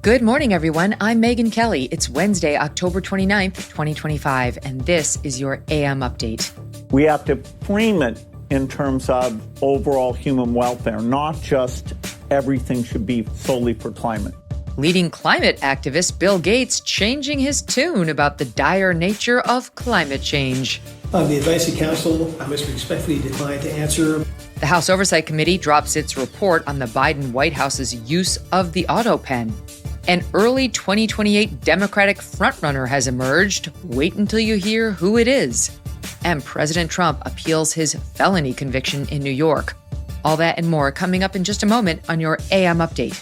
Good morning, everyone. I'm Megyn Kelly. It's Wednesday, October 29th, 2025, and this is your AM update. We have to frame it in terms of overall human welfare, not just everything should be solely for climate. Leading climate activist Bill Gates changing his tune about the dire nature of climate change. On the advice of counsel, I must respectfully decline to answer. The House Oversight Committee drops its report on the Biden White House's use of the Autopen. An early 2028 Democratic Frontrunner has emerged. Wait until you hear who it is. And President Trump appeals his felony conviction in New York. All that and more coming up in just a moment on your AM update.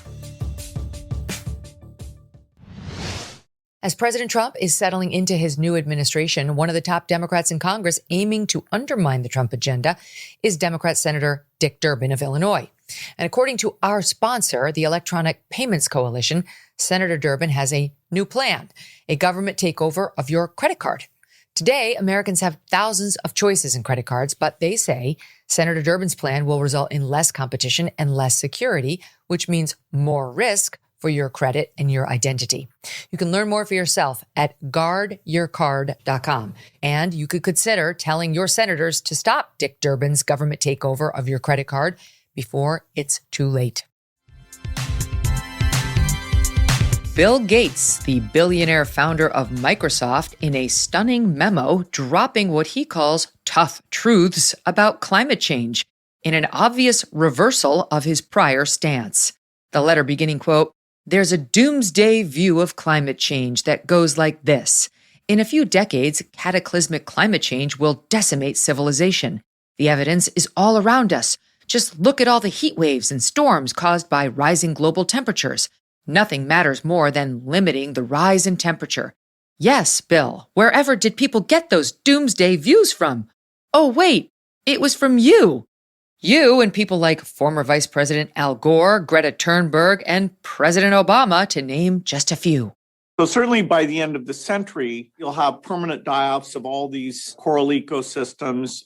As President Trump is settling into his new administration, one of the top Democrats in Congress aiming to undermine the Trump agenda is Democrat Senator Dick Durbin of Illinois. And according to our sponsor, the Electronic Payments Coalition, Senator Durbin has a new plan, a government takeover of your credit card. Today, Americans have thousands of choices in credit cards, but they say Senator Durbin's plan will result in less competition and less security, which means more risk for your credit and your identity. You can learn more for yourself at guardyourcard.com. And you could consider telling your senators to stop Dick Durbin's government takeover of your credit card before it's too late. Bill Gates, the billionaire founder of Microsoft, in a stunning memo dropping what he calls tough truths about climate change in an obvious reversal of his prior stance. The letter beginning, quote, "There's a doomsday view of climate change that goes like this. In a few decades, cataclysmic climate change will decimate civilization. The evidence is all around us. Just look at all the heat waves and storms caused by rising global temperatures. Nothing matters more than limiting the rise in temperature. Yes, Bill, wherever did people get those doomsday views from? Oh, wait, it was from you. You and people like former Vice President Al Gore, Greta Thunberg, and President Obama, to name just a few." So certainly by the end of the century, you'll have permanent die-offs of all these coral ecosystems.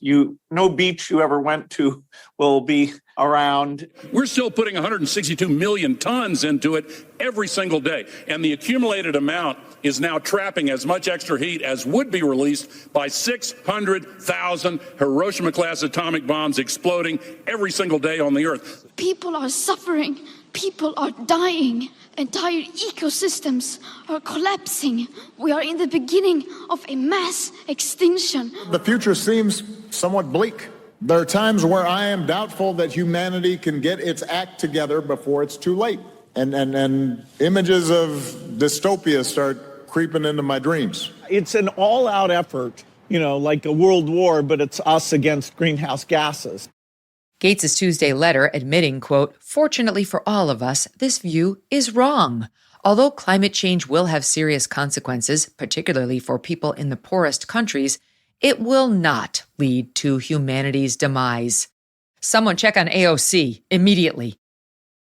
No beach you ever went to will be around. We're still putting 162 million tons into it every single day. And the accumulated amount is now trapping as much extra heat as would be released by 600,000 Hiroshima-class atomic bombs exploding every single day on the Earth. People are suffering. People are dying. Entire ecosystems are collapsing. We are in the beginning of a mass extinction. The future seems somewhat bleak. There are times where I am doubtful that humanity can get its act together before it's too late. And images of dystopia start creeping into my dreams. It's an all-out effort, like a world war, but it's us against greenhouse gases. Gates' Tuesday letter admitting, quote, "Fortunately for all of us, this view is wrong. Although climate change will have serious consequences, particularly for people in the poorest countries, it will not lead to humanity's demise. Someone check on AOC immediately."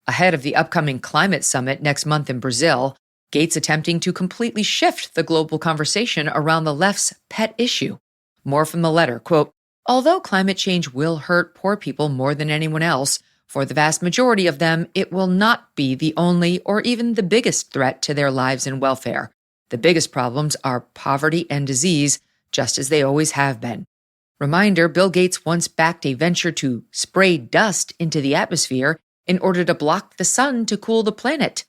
Ahead of the upcoming climate summit next month in Brazil, Gates attempting to completely shift the global conversation around the left's pet issue. More from the letter, quote, "Although climate change will hurt poor people more than anyone else, for the vast majority of them, it will not be the only or even the biggest threat to their lives and welfare. The biggest problems are poverty and disease, just as they always have been." Reminder, Bill Gates once backed a venture to spray dust into the atmosphere in order to block the sun to cool the planet.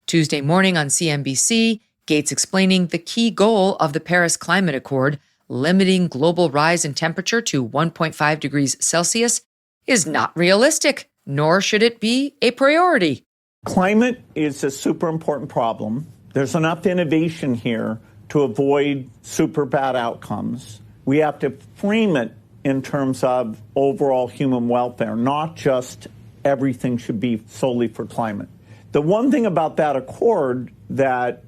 Tuesday morning on CNBC, Gates explaining the key goal of the Paris Climate Accord, limiting global rise in temperature to 1.5 degrees Celsius, is not realistic, nor should it be a priority. Climate is a super important problem. There's enough innovation here to avoid super bad outcomes. We have to frame it in terms of overall human welfare, not just everything should be solely for climate. The one thing about that accord that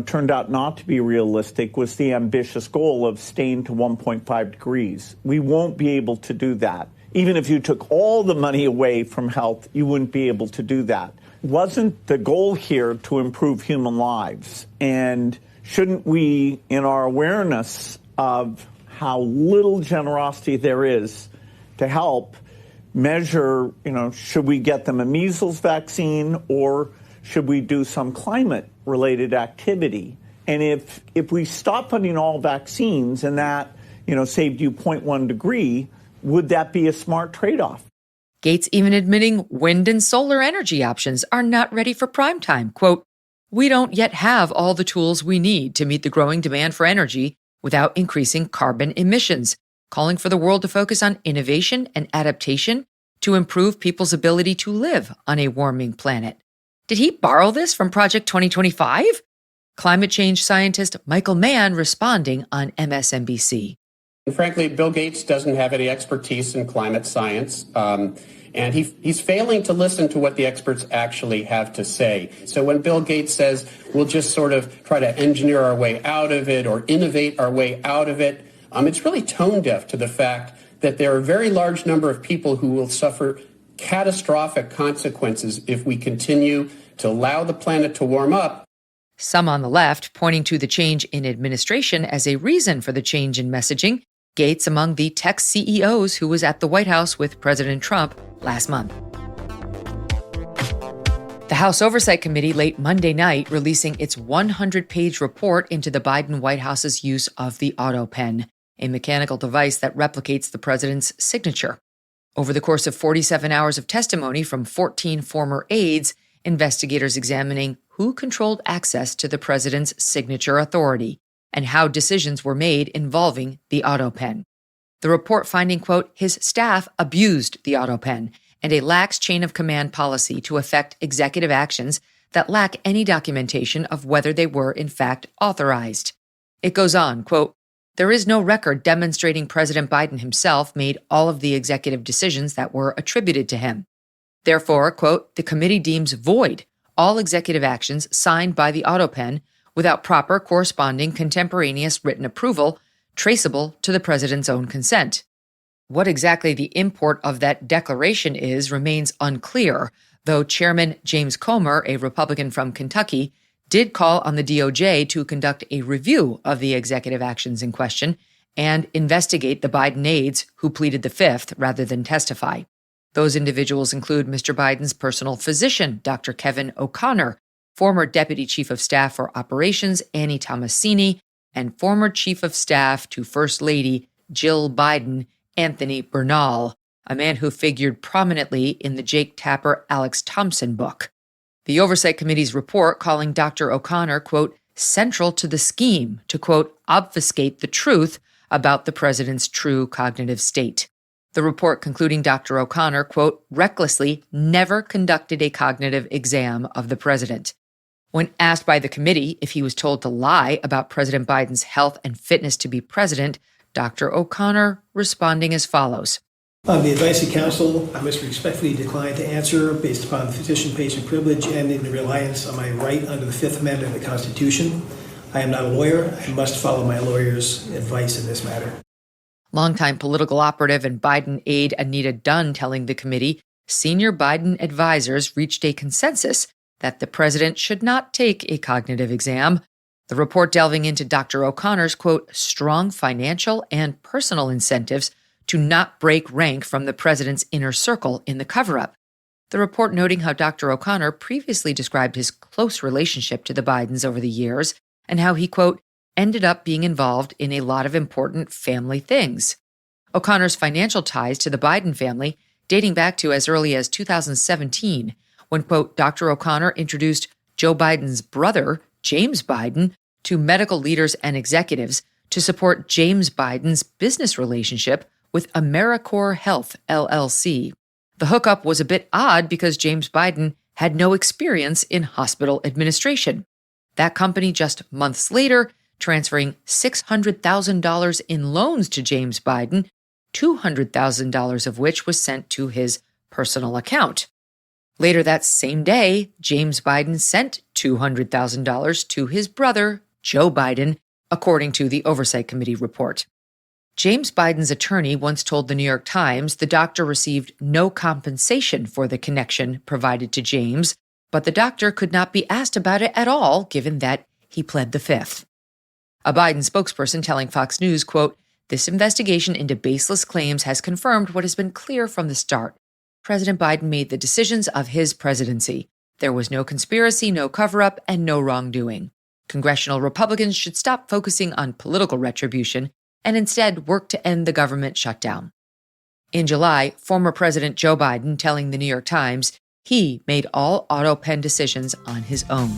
turned out not to be realistic was the ambitious goal of staying to 1.5 degrees. We won't be able to do that. Even if you took all the money away from health, you wouldn't be able to do that. Wasn't the goal here to improve human lives? And shouldn't we, in our awareness of how little generosity there is to help, measure, should we get them a measles vaccine or should we do some climate-related activity? And if we stop funding all vaccines and that, saved you 0.1 degree, would that be a smart trade-off? Gates even admitting wind and solar energy options are not ready for prime time. Quote, "We don't yet have all the tools we need to meet the growing demand for energy without increasing carbon emissions," calling for the world to focus on innovation and adaptation to improve people's ability to live on a warming planet. Did he borrow this from Project 2025? Climate change scientist Michael Mann responding on MSNBC. And frankly, Bill Gates doesn't have any expertise in climate science, and he's failing to listen to what the experts actually have to say. So when Bill Gates says we'll just sort of try to engineer our way out of it or innovate our way out of it, it's really tone deaf to the fact that there are a very large number of people who will suffer catastrophic consequences if we continue to allow the planet to warm up. Some on the left pointing to the change in administration as a reason for the change in messaging. Gates among the tech CEOs who was at the White House with President Trump last month. The House Oversight Committee late Monday night releasing its 100-page report into the Biden White House's use of the Autopen, a mechanical device that replicates the president's signature. Over the course of 47 hours of testimony from 14 former aides, investigators examining who controlled access to the president's signature authority and how decisions were made involving the Autopen. The report finding, quote, his staff abused the Autopen and a lax chain of command policy to effect executive actions that lack any documentation of whether they were in fact authorized. It goes on, quote, there is no record demonstrating President Biden himself made all of the executive decisions that were attributed to him. Therefore, quote, the committee deems void all executive actions signed by the Autopen without proper corresponding contemporaneous written approval traceable to the president's own consent. What exactly the import of that declaration is remains unclear, though Chairman James Comer, a Republican from Kentucky, did call on the DOJ to conduct a review of the executive actions in question and investigate the Biden aides who pleaded the fifth rather than testify. Those individuals include Mr. Biden's personal physician, Dr. Kevin O'Connor, former Deputy Chief of Staff for Operations Annie Tomasini, and former Chief of Staff to First Lady Jill Biden, Anthony Bernal, a man who figured prominently in the Jake Tapper Alex Thompson book. The Oversight Committee's report calling Dr. O'Connor, quote, central to the scheme to, quote, obfuscate the truth about the president's true cognitive state. The report concluding Dr. O'Connor, quote, recklessly never conducted a cognitive exam of the president. When asked by the committee if he was told to lie about President Biden's health and fitness to be president, Dr. O'Connor responding as follows. On the advice of counsel, I must respectfully decline to answer based upon the physician-patient privilege and in reliance on my right under the Fifth Amendment of the Constitution. I am not a lawyer. I must follow my lawyer's advice in this matter. Longtime political operative and Biden aide Anita Dunn telling the committee senior Biden advisors reached a consensus that the president should not take a cognitive exam. The report delving into Dr. O'Connor's, quote, strong financial and personal incentives to not break rank from the president's inner circle in the cover-up. The report noting how Dr. O'Connor previously described his close relationship to the Bidens over the years and how he, quote, ended up being involved in a lot of important family things. O'Connor's financial ties to the Biden family dating back to as early as 2017, when, quote, Dr. O'Connor introduced Joe Biden's brother, James Biden, to medical leaders and executives to support James Biden's business relationship with AmeriCorps Health, LLC. The hookup was a bit odd because James Biden had no experience in hospital administration. That company just months later transferring $600,000 in loans to James Biden, $200,000 of which was sent to his personal account. Later that same day, James Biden sent $200,000 to his brother, Joe Biden, according to the Oversight Committee report. James Biden's attorney once told the New York Times the doctor received no compensation for the connection provided to James, but the doctor could not be asked about it at all, given that he pled the fifth. A Biden spokesperson telling Fox News, quote, this investigation into baseless claims has confirmed what has been clear from the start. President Biden made the decisions of his presidency. There was no conspiracy, no cover-up, and no wrongdoing. Congressional Republicans should stop focusing on political retribution and instead work to end the government shutdown. In July, former President Joe Biden telling the New York Times he made all Autopen decisions on his own.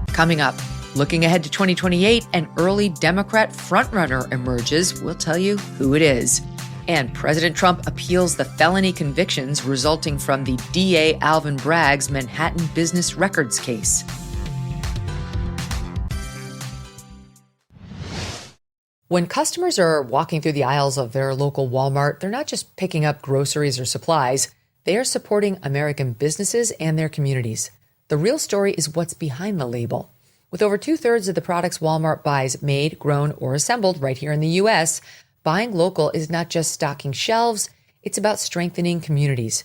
Coming up, looking ahead to 2028, an early Democrat frontrunner emerges. We'll tell you who it is. And President Trump appeals the felony convictions resulting from the DA Alvin Bragg's Manhattan business records case. When customers are walking through the aisles of their local Walmart, they're not just picking up groceries or supplies. They are supporting American businesses and their communities. The real story is what's behind the label. With over 2/3 of the products Walmart buys made, grown, or assembled right here in the U.S., buying local is not just stocking shelves, it's about strengthening communities.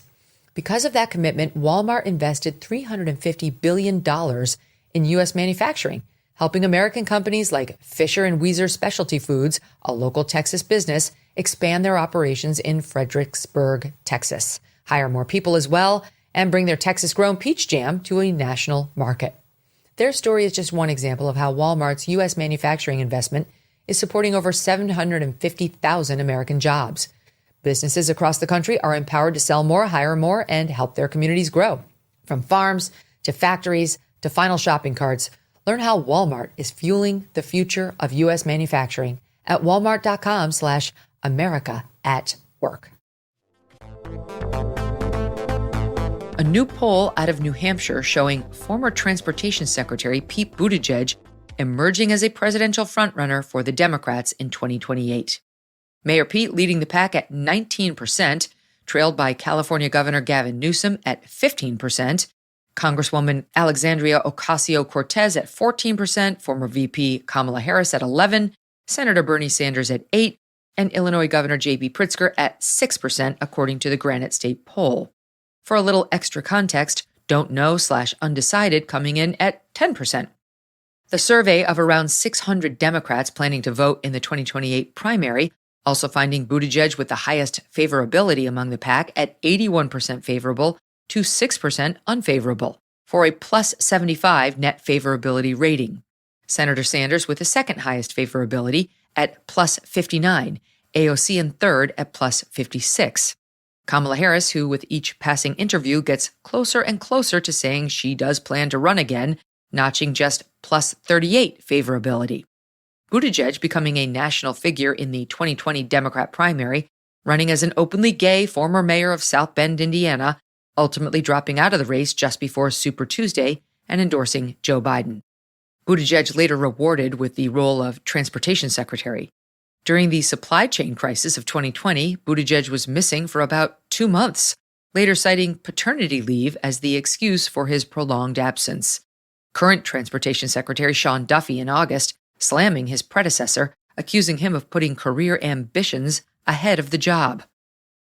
Because of that commitment, Walmart invested $350 billion in U.S. manufacturing, helping American companies like Fisher & Weezer Specialty Foods, a local Texas business, expand their operations in Fredericksburg, Texas, hire more people as well, and bring their Texas-grown peach jam to a national market. Their story is just one example of how Walmart's U.S. manufacturing investment is supporting over 750,000 American jobs. Businesses across the country are empowered to sell more, hire more, and help their communities grow. From farms to factories to final shopping carts, learn how Walmart is fueling the future of U.S. manufacturing at walmart.com/America at work. A new poll out of New Hampshire showing former Transportation Secretary Pete Buttigieg emerging as a presidential frontrunner for the Democrats in 2028. Mayor Pete leading the pack at 19%, trailed by California Governor Gavin Newsom at 15%, Congresswoman Alexandria Ocasio-Cortez at 14%, former VP Kamala Harris at 11%, Senator Bernie Sanders at 8%, and Illinois Governor J.B. Pritzker at 6%, according to the Granite State poll. For a little extra context, don't know/undecided coming in at 10%. The survey of around 600 Democrats planning to vote in the 2028 primary, also finding Buttigieg with the highest favorability among the pack at 81% favorable to 6% unfavorable, for a plus 75 net favorability rating. Senator Sanders with the second highest favorability at plus 59, AOC in third at plus 56. Kamala Harris, who with each passing interview gets closer and closer to saying she does plan to run again, notching just plus 38 favorability. Buttigieg becoming a national figure in the 2020 Democrat primary, running as an openly gay former mayor of South Bend, Indiana, ultimately dropping out of the race just before Super Tuesday and endorsing Joe Biden. Buttigieg later rewarded with the role of Transportation Secretary. During the supply chain crisis of 2020, Buttigieg was missing for about 2 months, later citing paternity leave as the excuse for his prolonged absence. Current Transportation Secretary Sean Duffy in August slamming his predecessor, accusing him of putting career ambitions ahead of the job.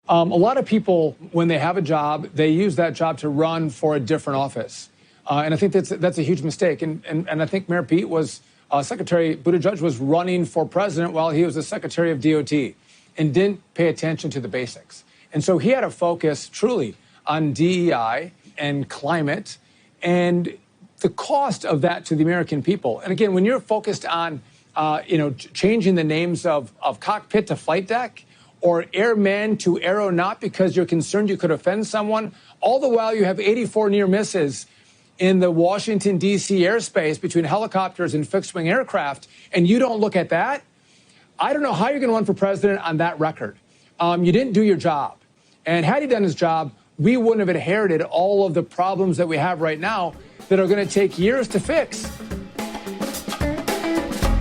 A lot of people, when they have a job, they use that job to run for a different office. And I think that's a huge mistake. And I think Mayor Pete was, Secretary Buttigieg was running for president while he was the Secretary of DOT and didn't pay attention to the basics. And so he had a focus truly on DEI and climate and the cost of that to the American people. And again, when you're focused on, changing the names of cockpit to flight deck or airman to aeronaut because you're concerned you could offend someone, all the while you have 84 near misses in the Washington, D.C. airspace between helicopters and fixed-wing aircraft, and you don't look at that, I don't know how you're going to run for president on that record. You didn't do your job. And had he done his job, we wouldn't have inherited all of the problems that we have right now that are going to take years to fix.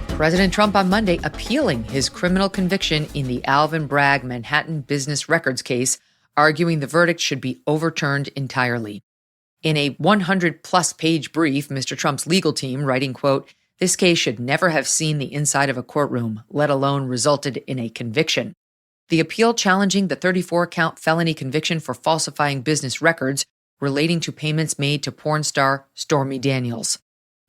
President Trump on Monday appealing his criminal conviction in the Alvin Bragg Manhattan business records case, arguing the verdict should be overturned entirely. In a 100-plus page brief, Mr. Trump's legal team writing, quote, "This case should never have seen the inside of a courtroom, let alone resulted in a conviction." The appeal challenging the 34-count felony conviction for falsifying business records relating to payments made to porn star Stormy Daniels.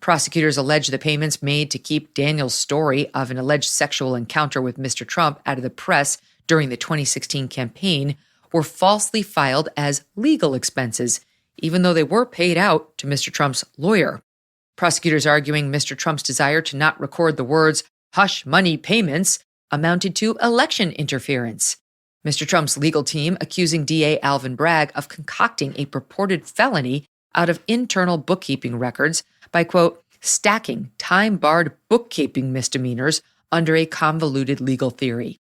Prosecutors allege the payments made to keep Daniels' story of an alleged sexual encounter with Mr. Trump out of the press during the 2016 campaign were falsely filed as legal expenses, even though they were paid out to Mr. Trump's lawyer. Prosecutors arguing Mr. Trump's desire to not record the words hush money payments amounted to election interference. Mr. Trump's legal team accusing DA Alvin Bragg of concocting a purported felony out of internal bookkeeping records by, quote, stacking time-barred bookkeeping misdemeanors under a convoluted legal theory.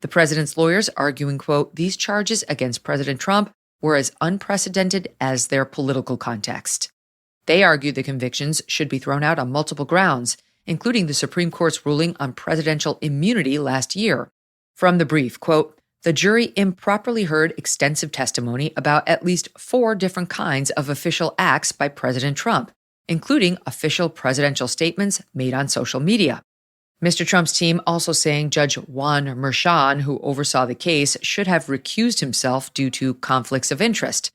The president's lawyers arguing, quote, these charges against President Trump were as unprecedented as their political context. They argue the convictions should be thrown out on multiple grounds, including the Supreme Court's ruling on presidential immunity last year. From the brief, quote, the jury improperly heard extensive testimony about at least 4 different kinds of official acts by President Trump, including official presidential statements made on social media. Mr. Trump's team also saying Judge Juan Merchan, who oversaw the case, should have recused himself due to conflicts of interest.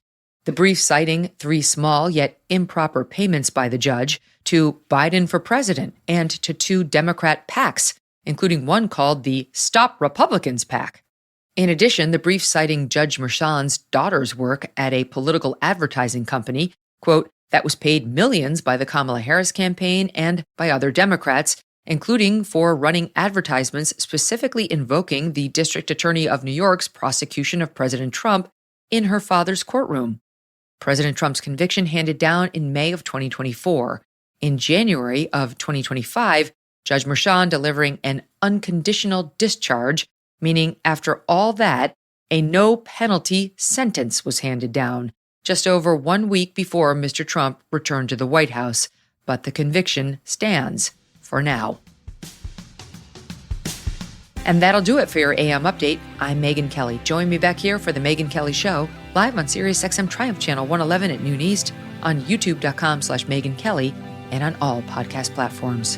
The brief citing 3 small yet improper payments by the judge to Biden for President and to 2 Democrat PACs, including one called the Stop Republicans PAC. In addition, the brief citing Judge Merchan's daughter's work at a political advertising company, quote, that was paid millions by the Kamala Harris campaign and by other Democrats, including for running advertisements specifically invoking the District Attorney of New York's prosecution of President Trump in her father's courtroom. President Trump's conviction handed down in May of 2024. In January of 2025, Judge Merchan delivering an unconditional discharge, meaning after all that, a no-penalty sentence was handed down, just over 1 week before Mr. Trump returned to the White House. But the conviction stands for now. And that'll do it for your AM update. I'm Megyn Kelly. Join me back here for the Megyn Kelly Show, live on SiriusXM Triumph Channel 111 at noon East, on youtube.com/Megyn Kelly, and on all podcast platforms.